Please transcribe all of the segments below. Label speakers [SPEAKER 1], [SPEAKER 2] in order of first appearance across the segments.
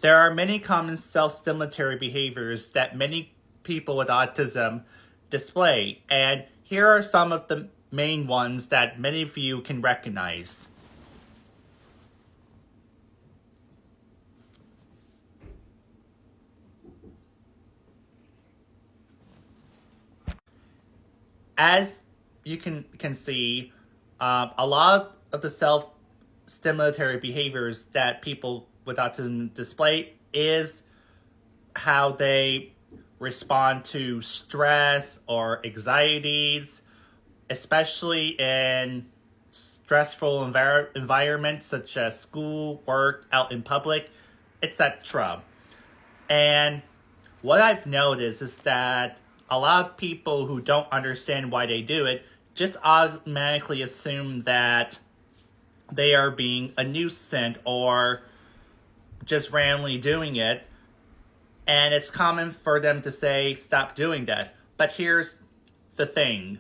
[SPEAKER 1] There are many common self-stimulatory behaviors that many people with autism display, and here are some of the main ones that many of you can recognize. As you can see, a lot of the self-stimulatory behaviors that people with autism display is how they respond to stress or anxieties, especially in stressful environments such as school, work, out in public, etc. And what I've noticed is that a lot of people who don't understand why they do it just automatically assume that they are being a nuisance or just randomly doing it. And it's common for them to say, stop doing that. But here's the thing.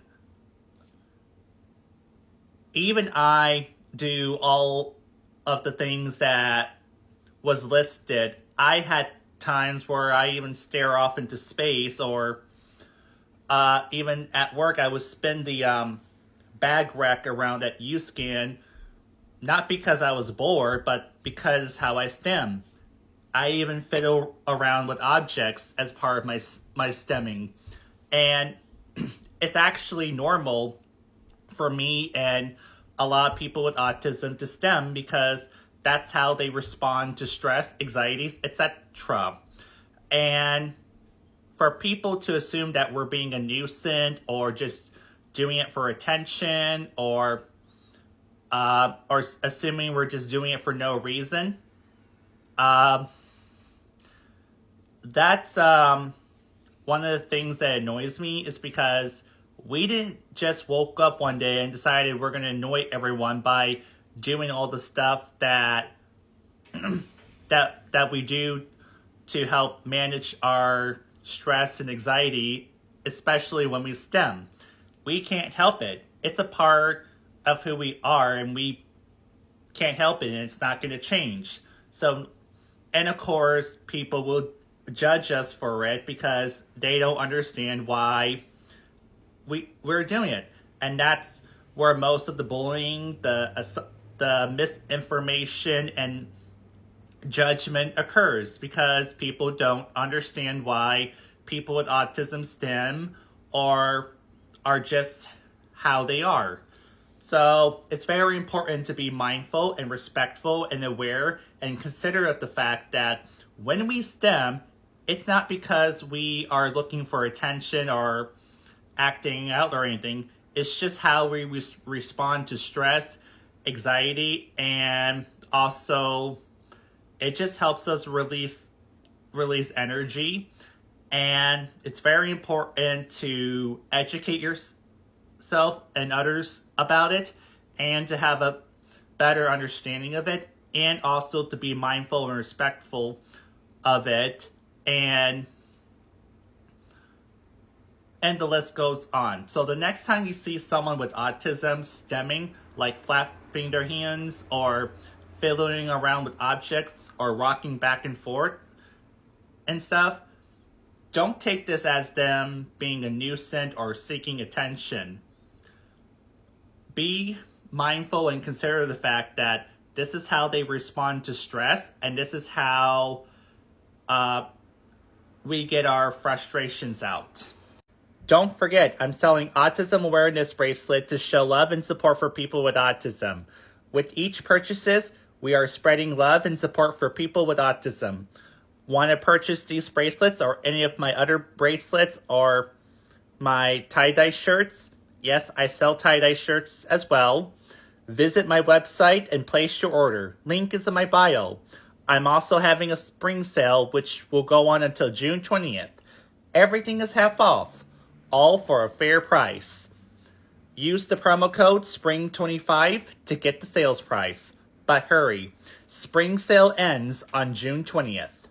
[SPEAKER 1] Even I do all of the things that was listed. I had times where I even stare off into space, or even at work I would spin the bag rack around at U-Scan, not because I was bored, but because how I stem. I even fiddle around with objects as part of my stemming. And it's actually normal for me and a lot of people with autism to stem because that's how they respond to stress, anxieties, etc. And for people to assume that we're being a nuisance or just doing it for attention or assuming we're just doing it for no reason, that's one of the things that annoys me, is because we didn't just woke up one day and decided we're going to annoy everyone by doing all the stuff that that we do to help manage our stress and anxiety, especially when we stem. We can't help it. It's a part of who we are, and we can't help it, and it's not going to change. So, and of course, people will judge us for it because they don't understand why we're doing it. And that's where most of the bullying, the misinformation and judgment occurs, because people don't understand why people with autism stem or are just how they are. So it's very important to be mindful and respectful and aware and considerate of the fact that when we stem, it's not because we are looking for attention or acting out or anything. It's just how we respond to stress, anxiety, and also it just helps us release energy. And it's very important to educate yourself and others about it, and to have a better understanding of it, and also to be mindful and respectful of it. And the list goes on. So the next time you see someone with autism stemming, like flapping their hands or fiddling around with objects or rocking back and forth and stuff, don't take this as them being a nuisance or seeking attention. Be mindful and consider the fact that this is how they respond to stress, and this is how we get our frustrations out. Don't forget, I'm selling Autism Awareness Bracelet to show love and support for people with autism. With each purchases, we are spreading love and support for people with autism. Want to purchase these bracelets or any of my other bracelets or my tie-dye shirts? Yes, I sell tie-dye shirts as well. Visit my website and place your order. Link is in my bio. I'm also having a spring sale, which will go on until June 20th. Everything is half off, all for a fair price. Use the promo code SPRING25 to get the sales price. But hurry, spring sale ends on June 20th.